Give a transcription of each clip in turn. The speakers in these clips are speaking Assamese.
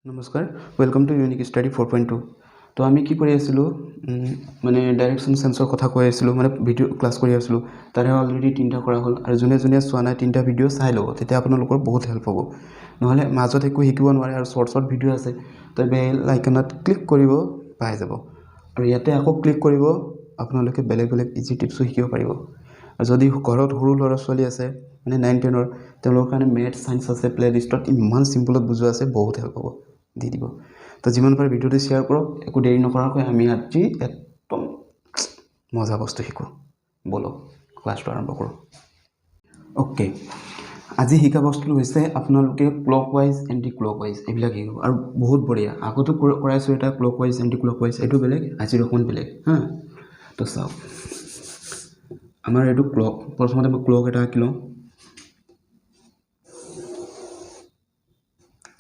নমস্কাৰ ওয়েলকাম টু ইউনিক ষ্টাডি 4.2 তো আমি কি কৰি আছিলোঁ মানে ডাইৰেকশ্যন সেন্সৰ কথা কৈ আছিলোঁ মানে ভিডিঅ' ক্লাছ কৰি আছিলোঁ তাৰে অলৰেডি তিনিটা কৰা হ'ল আৰু যোনে যোনে চোৱা নাই তিনিটা ভিডিঅ' চাই ল'ব তেতিয়া আপোনালোকৰ বহুত হেল্প হ'ব নহ'লে মাজত একো শিকিব নোৱাৰে আৰু শৰ্ট ভিডিঅ' আছে তো বেল আইকনত ক্লিক কৰিব পাই যাব আৰু ইয়াতে আকৌ ক্লিক কৰিব আপোনালোকে বেলেগ ইজি টিপছো শিকিব পাৰিব আৰু যদি ঘৰত সৰু ল'ৰা ছোৱালী আছে মানে 9-10 তেওঁলোকৰ কাৰণে মেথ সায়েন্স আছে প্লেলিষ্টত ইমান সিম্পলত বুজোৱা আছে বহুত হেল্প হ'ব দি দিব তো যিমান পাৰে ভিডিঅ'টো শ্বেয়াৰ কৰক একো দেৰি নকৰাকৈ আমি আজি একদম মজা বস্তু শিকো বলো ক্লাছটো আৰম্ভ কৰোঁ ওকে আজি শিকা বস্তুটো হৈছে আপোনালোকে ক্লকৱাইজ এণ্টি ক্লকৱাইজ এইবিলাক শিকিব আৰু বহুত বঢ়িয়া আগতো কৰাইছোঁ এটা ক্লকৱাইজ এণ্টি ক্লকৱাইজ এইটো বেলেগ আজিৰ অকণ বেলেগ হা তো চাওক আমাৰ এইটো ক্লক প্ৰথমতে মই ক্লক এটা আঁকি লওঁ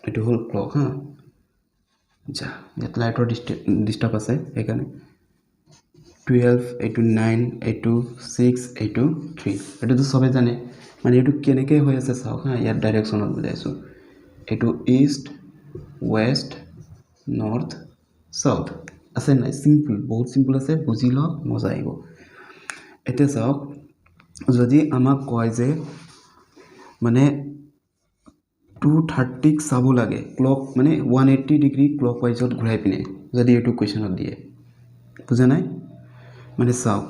এইটো হ'ল ক্লক হা যা ইয়াত লাইটৰ ডিষ্টাৰ্ব আছে সেইকাৰণে 12 এইটো 9 এইটো 6 এইটো 3 এইটোতো সবে জানে মানে এইটো কেনেকৈ হৈ আছে চাওক হা ইয়াত ডাইৰেকশ্যনত বুজাইছোঁ এইটো ইষ্ট ৱেষ্ট নৰ্থ সাউথ আছে নাই সিম্পল বহুত সিম্পল আছে বুজি লওক মজা আহিব এতিয়া চাওক যদি আমাক কয় যে মানে 230 চাব লাগে ক্লক মানে 180 ডিগ্ৰী ক্লকৱাইজত ঘূৰাই পিনে যদি এইটো কুৱেশ্যনত দিয়ে বুজা নাই মানে চাওক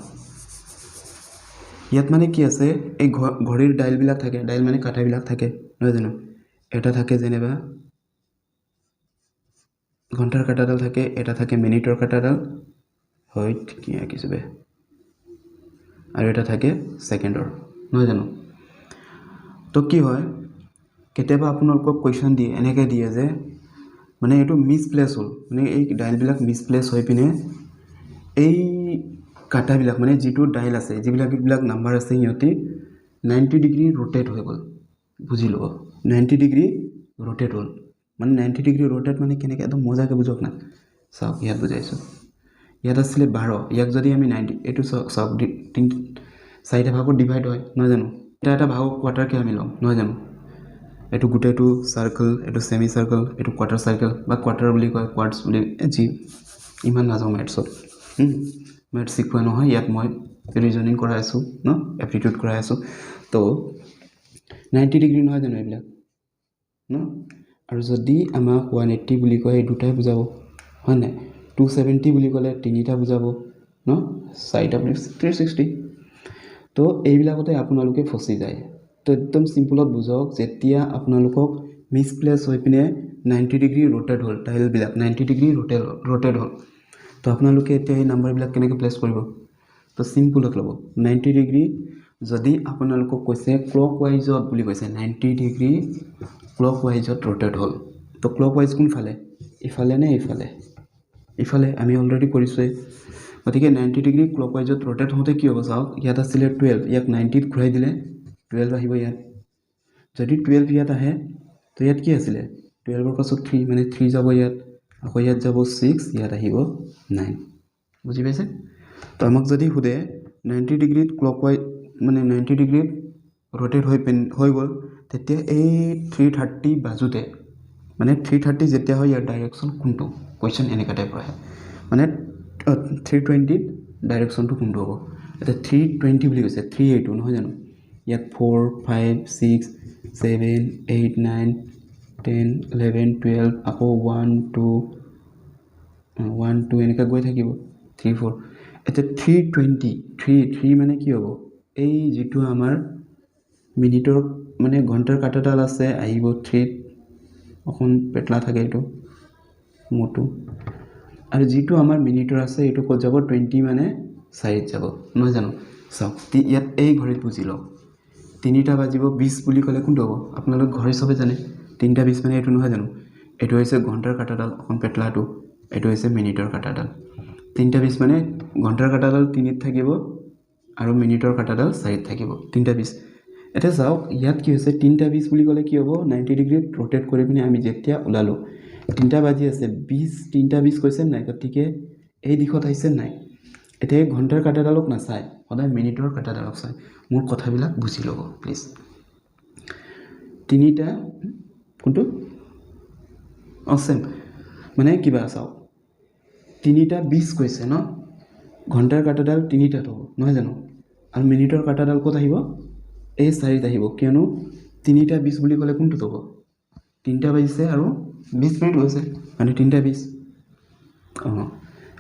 ইয়াত মানে কি আছে এই ঘড়ীৰ ডাইলবিলাক থাকে ডাইল মানে কাটাবিলাক থাকে নহয় জানো এটা থাকে যেনিবা ঘণ্টাৰ কাটাডাল থাকে এটা থাকে মিনিটৰ কাটাডাল হয় কি আঁকিছোঁ বে আৰু এটা থাকে ছেকেণ্ডৰ নহয় জানো তো কি হয় কেতিয়াবা আপোনালোকক কুৱেশ্যন দিয়ে এনেকৈ দিয়ে যে মানে এইটো মিছপ্লেচ হ'ল মানে এই ডাইলবিলাক মিছপ্লেচ হৈ পিনে এই কাটাবিলাক মানে যিটো ডাইল আছে যিবিলাক নাম্বাৰ আছে সিহঁতি 90 ডিগ্ৰী ৰোটেট হৈ গ'ল বুজি ল'ব 90 ডিগ্ৰী ৰোটেট হ'ল মানে 90 ডিগ্ৰী ৰোটেট মানে কেনেকৈ একদম মজাকৈ বুজক না চাওক ইয়াত বুজাইছোঁ ইয়াত আছিলে 12 ইয়াক যদি আমি 90 এইটো চাওক চাৰিটা ভাগত ডিভাইড হয় নহয় জানো এটা ভাগক কোৱাৰ্টাৰকৈ আমি ল'ম নহয় জানো এইটো গোটেইটো চাৰ্কল এইটো ছেমি চাৰ্কল এইটো কোৱাৰ্টাৰ চাৰ্কল বা কোৱাৰ্টাৰ বুলি কয় কোৱাৰ্টছ বুলি যি ইমান নাযাওঁ মেথছত মেথছ শিকোৱা নহয় ইয়াত মই ৰিজনিং কৰাই আছোঁ ন এপ্টিটিউড কৰাই আছোঁ তো 90 ডিগ্ৰী নহয় জানো এইবিলাক ন আৰু যদি আমাক 180 বুলি কয় এই দুটাই বুজাব হয় নাই 270 বুলি ক'লে তিনিটা বুজাব ন চাৰিটা 360 তো এইবিলাকতে আপোনালোকে ফচি যায় তো একদম সিম্পলত বুজাওক যেতিয়া আপোনালোকক মিছপ্লেচ হৈ পিনে 90 ডিগ্ৰী ৰোটেট হ'ল ডাইলবিলাক 90 ডিগ্ৰী ৰোটেট হ'ল তো আপোনালোকে এতিয়া এই নাম্বাৰবিলাক কেনেকৈ প্লেচ কৰিব তো সিম্পলত ল'ব 90 ডিগ্ৰী যদি আপোনালোকক কৈছে ক্লকৱাইজত বুলি কৈছে 90 ডিগ্ৰী ক্লকৱাইজত ৰোটেট হ'ল তো ক্লকৱাইজ কোনফালে ইফালে নে ইফালে আমি অলৰেডি কৰিছোঁৱেই গতিকে 90 ডিগ্ৰী ক্লকৱাইজত ৰোটেট হওঁতে কি হ'ব চাওক ইয়াত আছিলে 12 ইয়াক 90ত ঘূৰাই দিলে 12 আহিব ইয়াত যদি 12 ইয়াত আহে তো ইয়াত কি আছিলে 12ৰ পাছত 3 মানে 3 যাব ইয়াত আকৌ ইয়াত যাব 6 ইয়াত আহিব 9 বুজি পাইছে তো আমাক যদি সোধে 90 ডিগ্ৰীত ক্লকৱাইজ মানে 90 ডিগ্ৰীত ৰোটেট হৈ গ'ল তেতিয়া এই 330 বাজোতে মানে 330 যেতিয়া হয় ইয়াৰ ডাইৰেকশ্যন কোনটো কুৱেশ্যন এনেকুৱা টাইপৰ আহে মানে 320 ডাইৰেকশ্যনটো কোনটো হ'ব এতিয়া 320 বুলি কৈছে 382 নহয় জানো ইয়াত 4 5 6 7 8 9 10 11 12 আকৌ 1 2 এনেকৈ গৈ থাকিব 3 4 এতিয়া 320 মানে কি হ'ব এই যিটো আমাৰ মিনিটৰ মানে ঘণ্টাৰ কাটাডাল আছে আহিব 3 অকণ পেটলা থাকে এইটো মোটো আৰু যিটো আমাৰ মিনিটৰ আছে এইটো ক'ত যাব 20 মানে 4ত যাব নহয় জানো চাওক ইয়াত এই ঘড়ীত বুজি লওক 3টা বাজিব 20 বুলি ক'লে কোনটো হ'ব আপোনালোক ঘড়ী চবে জানে 3টা 20 মানে এইটো নহয় জানো এইটো হৈছে ঘণ্টাৰ কাটাডাল অকণ পেটলাটো এইটো হৈছে মিনিটৰ কাটাডাল 3টা 20 মানে ঘণ্টাৰ কাটাডাল 3ত থাকিব আৰু মিনিটৰ কাটাডাল 4ত থাকিব 3টা 20 এতিয়া চাওক ইয়াত কি হৈছে 3টা 20 বুলি ক'লে কি হ'ব 90 ডিগ্ৰীত ৰোটেট কৰি পিনে আমি যেতিয়া ওলালোঁ 3টা বাজি আছে 3টা 20 কৈছে নাই গতিকে এই দিশত আহিছে নাই এতিয়া ঘণ্টাৰ কাটাডালক নাচায় সদায় মিনিটৰ কাটাডালক চায় মোৰ কথাবিলাক বুজি ল'ব প্লিজ 3টা কোনটো চেম মানে কিবা চাওক 3টা 20 কৈছে ন ঘণ্টাৰ কাঁটাডাল 3টাত হ'ব নহয় জানো আৰু মিনিটৰ কাঁটাডাল ক'ত আহিব এই 4ত আহিব কিয়নো 3টা 20 বুলি ক'লে কোনটোত হ'ব 3টা বাজিছে আৰু 20 মিনিট হৈছে মানে 3টা 20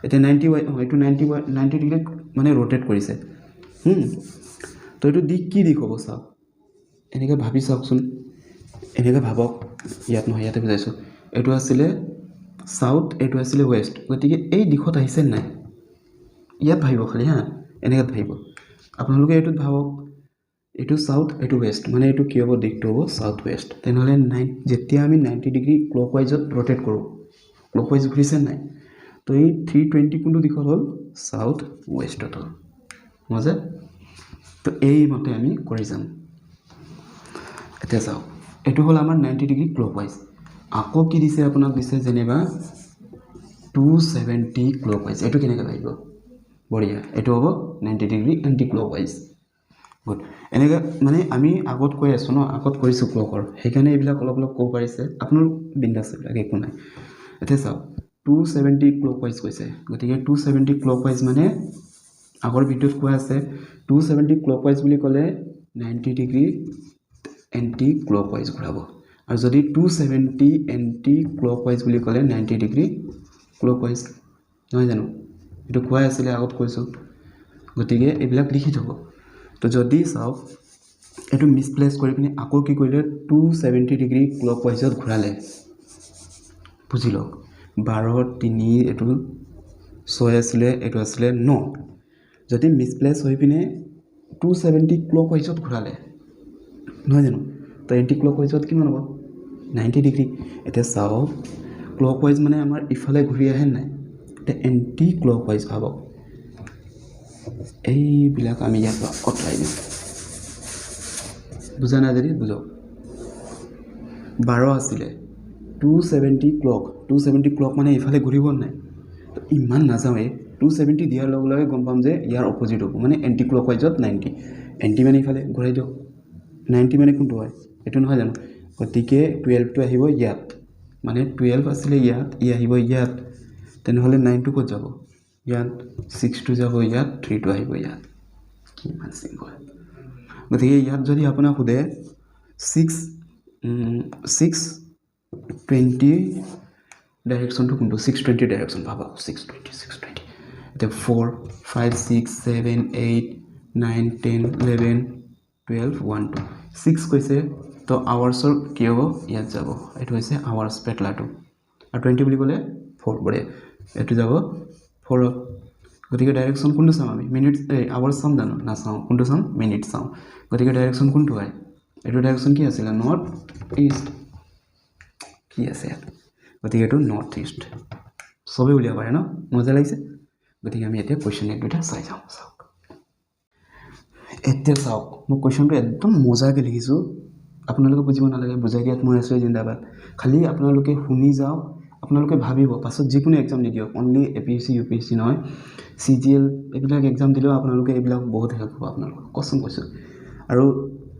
এতিয়া 90 এইটো 90 ডিগ্ৰীত মানে ৰোটেট কৰিছে তো এইটো দিশ কি দিশ হ'ব চাওক এনেকৈ ভাবি চাওকচোন এনেকৈ ভাবক ইয়াত নহয় ইয়াতে বুজাইছোঁ এইটো আছিলে সাউথ এইটো আছিলে ৱেষ্ট গতিকে এই দিশত আহিছে নাই ইয়াত ভাবিব খালি হা এনেকৈ ভাবিব আপোনালোকে এইটোত ভাবক এইটো সাউথ এইটো ৱেষ্ট মানে এইটো কি হ'ব দিশটো হ'ব সাউথ ৱেষ্ট তেনেহ'লে যেতিয়া আমি 90 ডিগ্ৰী ক্লকৱাইজত ৰোটেট কৰোঁ ক্লকৱাইজ ঘূৰিছে নাই তো এই 320 কোনটো দিশত হ'ল সাউথ ৱেষ্টত হ'ল মজা তো এইমতে আমি কৰি যাম এতিয়া চাওক এইটো হ'ল আমাৰ 90 ডিগ্ৰী ক্লকৱাইজ আকৌ কি দিছে আপোনাক দিছে যেনিবা 270 ক্লকৱাইজ এইটো কেনেকৈ ভাবিব বঢ়িয়া এইটো হ'ব 90 ডিগ্ৰী এণ্টি ক্লকৱাইজ গুড এনেকৈ মানে আমি আগত কৈ আছোঁ ন আগত কৰিছোঁ ক্লকৰ সেইকাৰণে এইবিলাক অলপ অলপ ক'ব পাৰিছে আপোনালোক বিন্দাছ এইবিলাক একো নাই এতিয়া চাওক 270 ক্লকৱাইজ কৈছে গতিকে 270 ক্লকৱাইজ মানে আগৰ ভিডিঅ'ত কোৱা আছে 270 ক্লকৱাইজ বুলি ক'লে 90 ডিগ্ৰী এণ্টি ক্লকৱাইজ ঘূৰাব আৰু যদি 270 এণ্টি ক্লকৱাইজ বুলি ক'লে 90 ডিগ্ৰী ক্লকৱাইজ নহয় জানো এইটো কোৱাই আছিলে আগত কৈছোঁ গতিকে এইবিলাক লিখি থ'ব তো যদি চাওক এইটো মিছপ্লেচ কৰি পিনি আকৌ কি কৰিলে 270 ডিগ্ৰী ক্লকৱাইজত ঘূৰালে বুজি লওক 12 3 এইটো 6 আছিলে এইটো আছিলে 9 যদি মিছপ্লেচ হৈ পিনে 270 ক্লকৱাইজত ঘূৰালে নহয় জানো তো এণ্টি ক্লকৱাইজত কিমান হ'ব 90 ডিগ্ৰী এতিয়া চাওক ক্লকৱাইজ মানে আমাৰ ইফালে ঘূৰি আহে নাই এতিয়া এণ্টি ক্লকৱাইজ ভাবক এইবিলাক আমি ইয়াত আঁতৰাই দিম বুজা নাই যদি বুজক 12 আছিলে 270 ক্লক মানে ইফালে ঘূৰিব নাই তো ইমান নাযাওঁৱে 270 দিয়াৰ লগে লগে গম পাম যে ইয়াৰ অপজিট হ'ব মানে এণ্টি ক্লকৱাইজত 90 এণ্টি মানে ইফালে ঘূৰাই দিয়ক 90 মানে কোনটো হয় এইটো নহয় জানো গতিকে 12টো আহিব ইয়াত মানে 12 আছিলে ইয়াত ই আহিব ইয়াত তেনেহ'লে 9টো ক'ত যাব ইয়াত 6টো যাব ইয়াত 3টো আহিব ইয়াত কিমান চিম্পল গতিকে ইয়াত যদি আপোনাক সোধে 620 ডাইৰেকশ্যনটো কোনটো 620 ডাইৰেকশ্যন ভাবক 620 এতিয়া 4 5 6 7 8 9 10 11 12 1 2 6 কৈছে তো আৱাৰ্ছৰ কি হ'ব ইয়াত যাব এইটো হৈছে আৱাৰ্ছ পেটলাটো আৰু 20 বুলি ক'লে 4 বঢ়িয়া এইটো যাব 4 গতিকে ডাইৰেকশ্যন কোনটো চাম আমি মিনিট আৱাৰ্ছ চাম জানো নাচাওঁ কোনটো চাম মিনিট চাওঁ গতিকে ডাইৰেকশ্যন কোনটো হয় এইটো ডাইৰেকশ্যন কি আছিলে নৰ্থ ইষ্ট কি আছে ইয়াত গতিকে এইটো নৰ্থ ইষ্ট চবেই উলিয়াব পাৰে ন মজা লাগিছে গতিকে আমি এতিয়া কুৱেশ্যন এক দুটা চাই যাওঁ চাওক এতিয়া চাওক মই কুৱেশ্যনটো একদম মজাকৈ লিখিছোঁ আপোনালোকে বুজিব নালাগে বুজাই দিয়াত মই আছোঁ জিন্দাবাদ খালি আপোনালোকে শুনি যাওক আপোনালোকে ভাবিব পাছত যিকোনো এক্সাম নিদিয়ক অনলি APSC UPSC নহয় CGL এইবিলাক এক্সাম দিলেও আপোনালোকে এইবিলাক বহুত হেল্প হ'ব আপোনালোকক কচম কৈছোঁ আৰু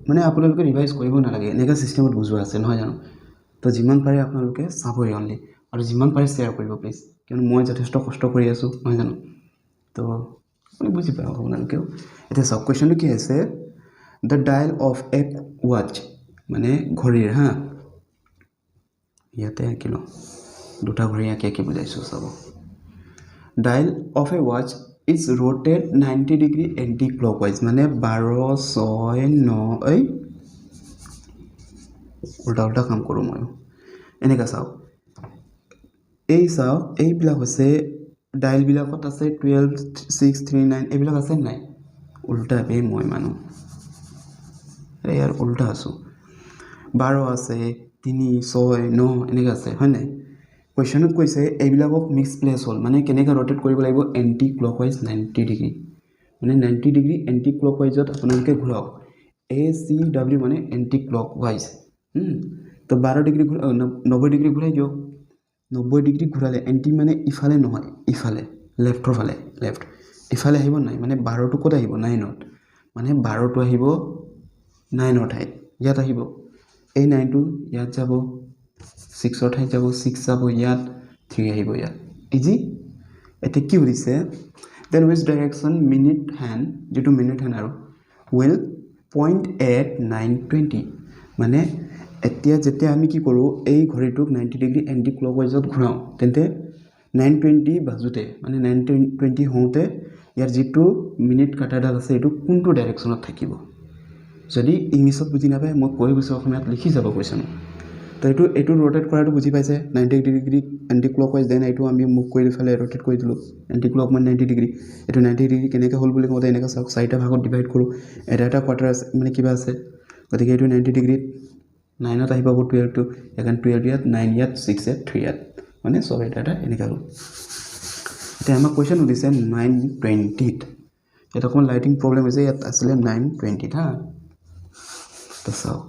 মানে আপোনালোকে ৰিভাইজ কৰিব নালাগে এনেকুৱা ছিষ্টেমত বুজোৱা আছে নহয় জানো তো যিমান পাৰে আপোনালোকে চাবই অনলি আৰু যিমান পাৰে শ্বেয়াৰ কৰিব প্লিজ কিয়নো মই যথেষ্ট কষ্ট কৰি আছোঁ নহয় জানো তো আপুনি বুজি পাওক আপোনালোকেও এতিয়া চাওক কুৱেশ্যনটো কি আছে the dial of a watch মানে ঘড়ীৰ হা ইয়াতে আঁকি লওঁ দুটা ঘড়ী আঁকি বুজাইছোঁ চাব dial of a watch is rotated 90 degree anticlockwise মানে 12 6 9 উল্টা কাম কৰোঁ মই এনেকৈ চাওক এই চাওক এইবিলাক হৈছে ডায়েলবিলাকত আছে 12 6 3 9 এইবিলাক আছে নাই উল্টা মই মানুহ ইয়াৰ উল্টা আছোঁ 12 আছে 3 6 9 এনেকৈ আছে হয় নাই কুৱেশ্যনত কৈছে এইবিলাকক মিক্স প্লেচ হ'ল মানে কেনেকৈ ৰোটেট কৰিব লাগিব এণ্টি ক্লকৱাইজ 90 ডিগ্ৰী মানে 90 ডিগ্ৰী এণ্টি ক্লকৱাইজত আপোনালোকে ঘূৰাওক ACW মানে এণ্টি ক্লকৱাইজ তো 12 ডিগ্ৰী 90 ডিগ্ৰী ঘূৰাই দিয়ক 90 ডিগ্ৰী ঘূৰালে এণ্টি মানে ইফালে নহয় ইফালে লেফ্টৰ ফালে লেফ্ট ইফালে আহিব নাই মানে 12টো ক'ত আহিব 9ত মানে 12টো আহিব 9ৰ ঠাইত ইয়াত আহিব এই 9টো ইয়াত যাব 6ৰ ঠাইত যাব 6 যাব ইয়াত 3 আহিব ইয়াত ইজি এতিয়া কি হৈছে then which direction minute hand যেটো মিনিট হ্যান্ড আৰু উইল পইণ্ট এট 9:20 মানে এতিয়া যেতিয়া আমি কি কৰোঁ এই ঘড়ীটোক 90 ডিগ্ৰী এণ্টি ক্লকৱাইজত ঘূৰাওঁ তেন্তে 9:20 বাজোতে মানে 9:20 হওঁতে ইয়াৰ যিটো মিনিট কাটাডাল আছে এইটো কোনটো ডাইৰেকশ্যনত থাকিব যদি ইংলিছত বুজি নাপায় মই কৈ গৈছোঁ অসমীয়াত লিখি যাব কুৱেশ্যন তো এইটো ৰোটেট কৰাটো বুজি পাইছে 90 ডিগ্ৰী এণ্টি ক্লকৱাইজ দেন এইটো আমি মুভ কৰি ফালে ৰোটেট কৰি দিলোঁ এণ্টি ক্লক মানে 90 ডিগ্ৰী এইটো 90 ডিগ্ৰী কেনেকৈ হ'ল বুলি কওঁতে এনেকৈ চাওক চাৰিটা ভাগত ডিভাইড কৰোঁ এটা কোৱাৰ্টাৰ আছে মানে কিবা আছে গতিকে এইটো 90 ডিগ্ৰীত 9ত আহি পাব 12টো সেইকাৰণে 12 ইয়াত 9 ইয়াত 6 ইয়াত 3 ইয়াত মানে চব এটা এনেকৈ হ'ল এতিয়া আমাক কুৱেশ্যন সুধিছে 9:20ত এটা অকণমান লাইটিং প্ৰব্লেম হৈছে ইয়াত আছিলে 9:20 হা তো চাওক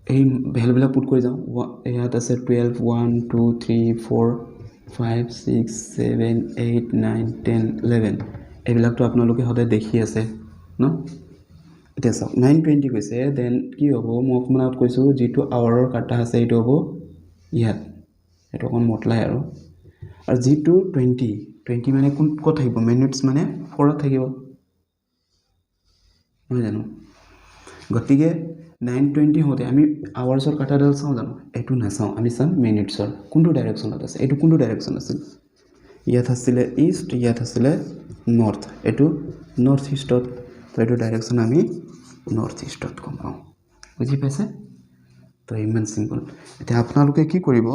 এই ভেলুবিলাক পুট কৰি যাওঁ ইয়াত আছে 12 1 2 3 4 5 6 7 8 9 10 11 এইবিলাকতো আপোনালোকে সদায় দেখি আছে ন এতিয়া চাওক 9:20 কৈছে দেন কি হ'ব মই অকণমান আগত কৈছোঁ যিটো আৱাৰৰ কাটা আছে এইটো হ'ব ইয়াত এইটো অকণ মতলাই আৰু যিটো 20 মানে ক'ত থাকিব মিনিটছ মানে 4ত থাকিব নহয় জানো গতিকে 9:20 হওঁতে আমি আৱাৰ্ছৰ কাটাডাল চাওঁ জানো এইটো নাচাওঁ আমি চাম মিনিটছৰ কোনটো ডাইৰেকশ্যনত আছে এইটো কোনটো ডাইৰেকশ্যন আছিল ইয়াত আছিলে ইষ্ট ইয়াত আছিলে নৰ্থ এইটো নৰ্থ ইষ্টত তো এইটো ডাইৰেকশ্যন আমি নৰ্থ ইষ্টত গম পাওঁ বুজি পাইছে তো ইমান চিম্পল এতিয়া আপোনালোকে কি কৰিব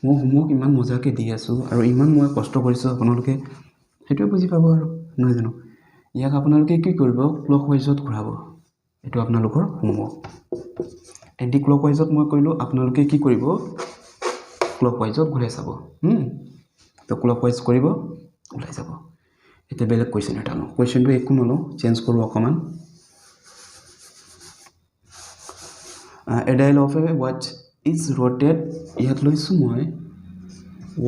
মই হোমৱৰ্ক ইমান মজাকৈ দি আছোঁ আৰু ইমান মই কষ্ট কৰিছোঁ আপোনালোকে সেইটোৱে বুজি পাব আৰু নহয় জানো ইয়াক আপোনালোকে কি কৰিব ক্লকৱাইজত ঘূৰাব এইটো আপোনালোকৰ হোমৱৰ্ক এণ্টি ক্লকৱাইজত মই কৰিলোঁ আপোনালোকে কি কৰিব ক্লকৱাইজত ঘূৰাই চাব তো ক্লকৱাইজ কৰিব ওলাই যাব এতিয়া বেলেগ কুৱেশ্যন এটা লওঁ কুৱেশ্যনটো একো নলওঁ চেঞ্জ কৰোঁ অকণমান a dial of a watch is rotate ইয়াত লৈছোঁ মই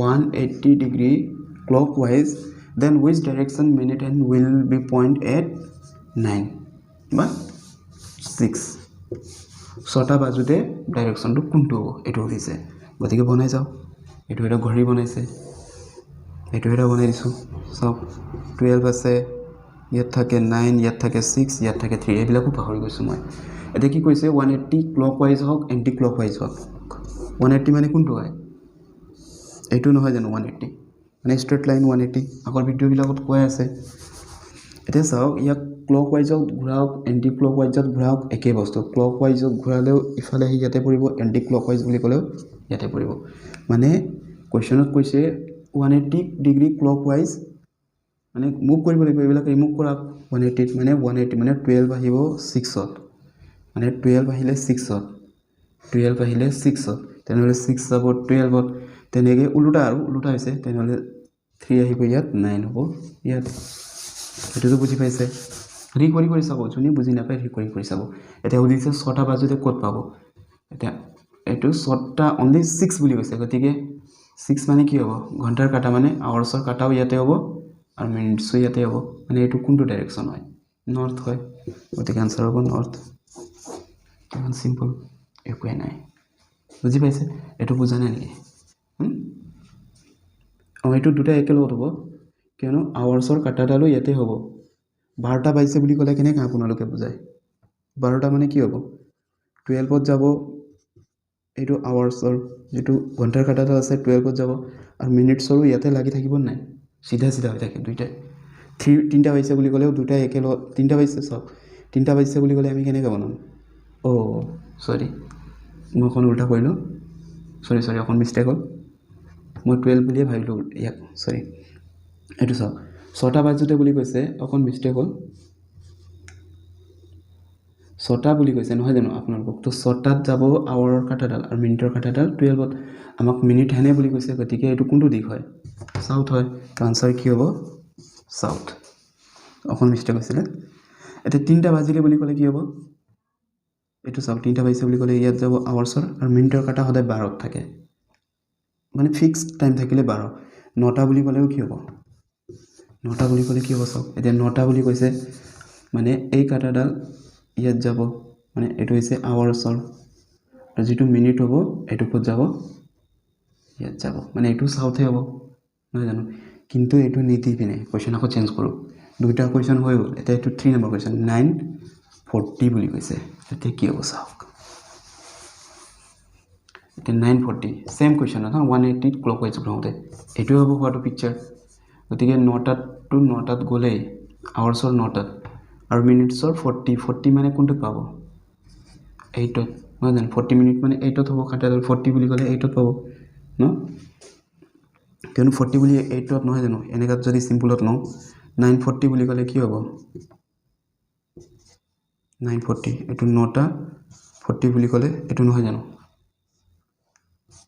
180 degree clockwise then which direction minute hand will be point at 9 বা 6টা বাজোতে ডাইৰেকশ্যনটো কোনটো হ'ব এইটো সুধিছে গতিকে বনাই যাওঁ এইটো এটা ঘড়ী বনাইছে এইটো এটা বনাই দিছোঁ চাওক 12 আছে ইয়াত থাকে 9 ইয়াত থাকে 6 ইয়াত থাকে 3 এইবিলাকো পাহৰি গৈছোঁ মই এতিয়া কি কৈছে 180 ক্লকৱাইজ হওক এণ্টি ক্লকৱাইজ হওক 180 মানে কোনটো হয় এইটো নহয় জানো 180 মানে ষ্ট্ৰেট লাইন 180 আগৰ ভিডিঅ'বিলাকত কৈ আছে এতিয়া চাওক ইয়াক ক্লকৱাইজত ঘূৰাওক এণ্টি ক্লকৱাইজত ঘূৰাওক একেই বস্তু ক্লকৱাইজত ঘূৰালেও ইফালে আহি ইয়াতে পৰিব এণ্টি ক্লকৱাইজ বুলি ক'লেও ইয়াতে পৰিব মানে কুৱেশ্যনত কৈছে 180 ডিগ্ৰী ক্লকৱাইজ মানে মুভ কৰিব লাগিব এইবিলাক ৰিমুভ কৰক 180 মানে 180 মানে 12 আহিব 6ত মানে 12 আহিলে 6ত 12 আহিলে 6ত তেনেহ'লে 6 যাব 12ত তেনেকৈ ওলোটা আৰু ওলোটা হৈছে তেনেহ'লে 3 আহিব ইয়াত 9 হ'ব ইয়াত সেইটোতো বুজি পাইছে কৰি চাব যোনে বুজি নাপায় কৰি চাব এতিয়া সুধিছে 6টা বাজোতে ক'ত পাব এতিয়া এইটো 6টা অনলি 6 বুলি কৈছে গতিকে 6 মানে কি হ'ব ঘণ্টাৰ কাটা মানে আৱাৰ্ছৰ কাটাও ইয়াতে হ'ব আৰু মিনিটছো ইয়াতে হ'ব মানে এইটো কোনটো ডাইৰেকশ্যন হয় নৰ্থ হয় গতিকে আনচাৰ হ'ব নৰ্থ ইমান চিম্পল একোৱে নাই বুজি পাইছে এইটো বুজা নাই নেকি এইটো দুটা একেলগত হ'ব কিয়নো আৱাৰ্ছৰ কাটাডালো ইয়াতে হ'ব 12টা বাজিছে বুলি ক'লে কেনেকৈ আপোনালোকে বুজায় 12টা মানে কি হ'ব 12ত যাব এইটো আৱাৰ্ছৰ যিটো ঘণ্টাৰ কাটাডাল আছে 12ত যাব আৰু মিনিটছৰো ইয়াতে লাগি থাকিব নাই চিধা হৈ থাকে দুইটাই 3টা বাজিছে বুলি ক'লেও দুটাই একেলগত 3টা বাজিছে চাওক 3টা বাজিছে বুলি ক'লে আমি কেনেকৈ বনাম চৰি মই অকণ উল্টা কৰিলোঁ চৰি অকণ মিষ্টেক হ'ল মই 12 বুলিয়ে ভাবিলোঁ ইয়াক চৰি এইটো চাওক 6টা বাজোতে বুলি কৈছে অকণ মিষ্টেক হ'ল 6টা বুলি কৈছে নহয় জানো আপোনালোকক তো 6টাত যাব আৱাৰৰ কাটাডাল আৰু মিনিটৰ কাটাডাল 12ত আমাক মিনিট হেনে বুলি কৈছে গতিকে এইটো কোনটো দিশ হয় চাউথ হয় তো আনচাৰ কি হ'ব চাউথ অকণ মিষ্টেক হৈছিলে এতিয়া 3টা বাজিলে বুলি ক'লে কি হ'ব এইটো চাওক 3টা বাজিছে বুলি ক'লে ইয়াত যাব আৱাৰ্ছৰ আৰু মিনিটৰ কাটা সদায় 12ত থাকে মানে ফিক্সড টাইম থাকিলে 12 9টা বুলি ক'লেও কি হ'ব 9টা বুলি ক'লে কি হ'ব চাওক এতিয়া 9টা বুলি কৈছে মানে এই কাটাডাল ইয়াত যাব মানে এইটো হৈছে আৱাৰ্ছৰ আৰু যিটো মিনিট হ'ব এইটো ক'ত যাব ইয়াত যাব মানে এইটো সাউথে হ'ব নহয় জানো কিন্তু এইটো নিদি পিনে কুৱেশ্যন আকৌ চেঞ্জ কৰোঁ দুইটা কুৱেশ্যন হৈ গ'ল এতিয়া এইটো 3 নম্বৰ কুৱেশ্যন 940 বুলি কৈছে এতিয়া কি হ'ব চাওক এতিয়া 940 সেম কুৱেশ্যন ন 180 ক্লকৱাইজ ঘূৰাওঁতে এইটোৱে হ'ব হোৱাটো পিকচাৰ গতিকে 9টাত গ'লেই আৱাৰ্ছৰ 9টাত আৰু মিনিটছৰ 40 মানে কোনটোত পাব 8ত নহয় জানো 40 মিনিট মানে 8ত হ'ব কাটাডাল 40 বুলি ক'লে 8ত পাব ন কিয়নো 40 বুলি 8ত নহয় জানো এনেকাত যদি চিম্পলত লওঁ 940 বুলি ক'লে কি হ'ব 940 এইটো 9টা 40 বুলি ক'লে এইটো নহয় জানো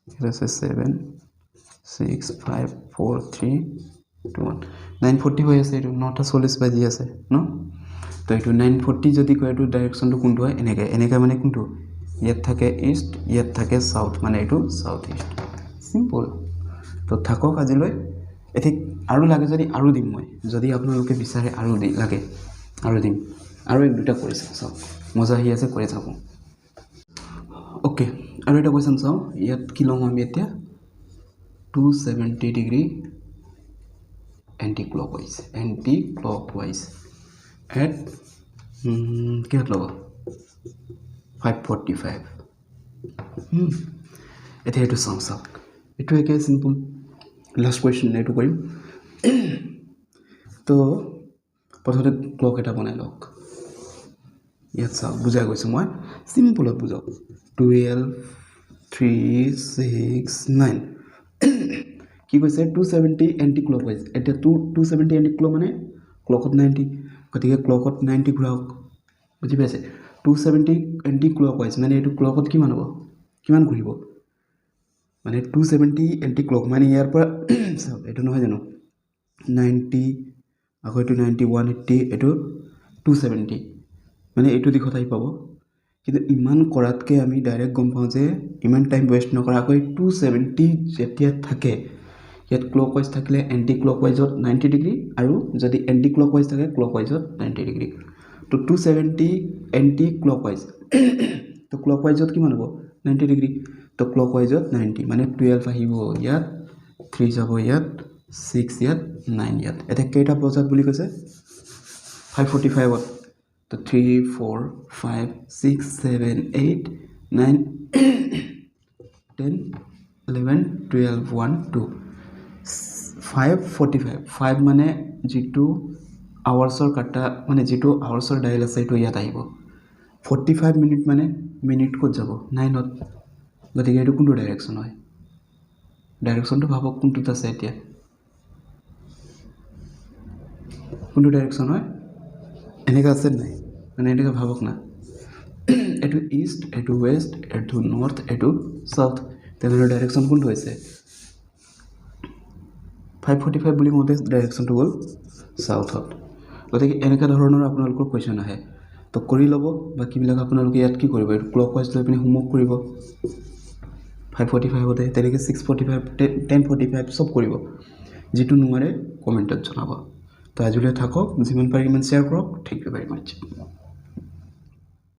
এটা আছে 7 6 5 4 3 2 1 940 হৈ আছে এইটো 9টা 40 বাজি আছে ন তো এইটো 940 যদি কয় এইটো ডাইৰেকশ্যনটো কোনটো হয় এনেকৈ মানে কোনটো ইয়াত থাকে ইষ্ট ইয়াত থাকে সাউথ মানে এইটো সাউথ ইষ্ট সিম্পল তো থাকক আজিলৈ এঠিক আৰু লাগে যদি আৰু দিম মই যদি আপোনালোকে বিচাৰে আৰু লাগে আৰু দিম আৰু এক দুটা কৰি চাওক মজা আহি আছে কৰি থাকোঁ ওকে আৰু এটা কুৱেশ্যন চাওঁ ইয়াত কি ল'ম আমি এতিয়া 270 ডিগ্ৰী এণ্টি ক্লকৱাইজ এট কিহত ল'ব 545 এতিয়া এইটো চাওক এইটো একে চিম্পল লাষ্ট কুৱেশ্যন এইটো কৰিম তো প্ৰথমতে ক্লক এটা বনাই লওক ইয়াত চাওক বুজাই গৈছোঁ মই চিম্পলত বুজাওক 12 3 6 9 কি কৈছে 270 এণ্টি ক্লকৱাইজ এতিয়া 270 এণ্টি ক্লক মানে ক্লকত 90 গতিকে ক্লকত 90 ঘূৰাওক বুজি পাইছে 270 এণ্টি ক্লকৱাইজ মানে এইটো ক্লকত কিমান হ'ব কিমান ঘূৰিব মানে 270 এণ্টি ক্লক মানে ইয়াৰ পৰা চাওক এইটো নহয় জানো 90 আকৌ এইটো 90 180 এইটো 270 মানে এইটো দিশত আহি পাব কিন্তু ইমান কৰাতকৈ আমি ডাইৰেক্ট গম পাওঁ যে ইমান টাইম ৱেষ্ট নকৰাকৈ 270 যেতিয়া থাকে ইয়াত ক্লকৱাইজ থাকিলে এণ্টি ক্লকৱাইজত 90 ডিগ্ৰী আৰু যদি এণ্টি ক্লকৱাইজ থাকে ক্লকৱাইজত 90 ডিগ্ৰী তো 270 এণ্টি ক্লকৱাইজ তো ক্লকৱাইজত কিমান হ'ব 90 ডিগ্ৰী তো ক্লকৱাইজত 90 মানে 12 আহিব ইয়াত 3 যাব ইয়াত 6 ইয়াত 9 ইয়াত এতিয়া কেইটা বজাত বুলি কৈছে 5:45ত তো 3 4 5 6 7 8 9 10 11 12 1 2 5:45 মানে যিটো আৱাৰ্ছৰ কাটা মানে যিটো আৱাৰ্ছৰ ডাইল আছে এইটো ইয়াত আহিব 45 মিনিট মানে মিনিট ক'ত যাব 9ত গতিকে এইটো কোনটো ডাইৰেকশ্যন হয় ডাইৰেকশ্যনটো ভাবক কোনটোত আছে এতিয়া কোনটো ডাইৰেকশ্যন হয় এনেকৈ আছে নাই মানে এনেকৈ ভাবক না এইটো ইষ্ট এইটো ৱেষ্ট এইটো নৰ্থ এইটো সাউথ তেনেহ'লে ডাইৰেকশ্যন কোনটো হৈছে 5:45 বুলি কওঁতে ডাইৰেকশ্যনটো গ'ল সাউথত গতিকে এনেকুৱা ধৰণৰ আপোনালোকৰ কুৱেশ্যন আহে তো কৰি ল'ব বাকীবিলাক আপোনালোকে ইয়াত কি কৰিব এইটো ক্লকৱাইজ লৈ পিনি হোমৱৰ্ক কৰিব 5:45তে তেনেকৈ 6:45 10:45 চব কৰিব যিটো নোৱাৰে কমেণ্টত জনাব তো আজিলৈ থাকক যিমান পাৰি ইমান শ্বেয়াৰ কৰক থেংক ইউ ভেৰি মাছ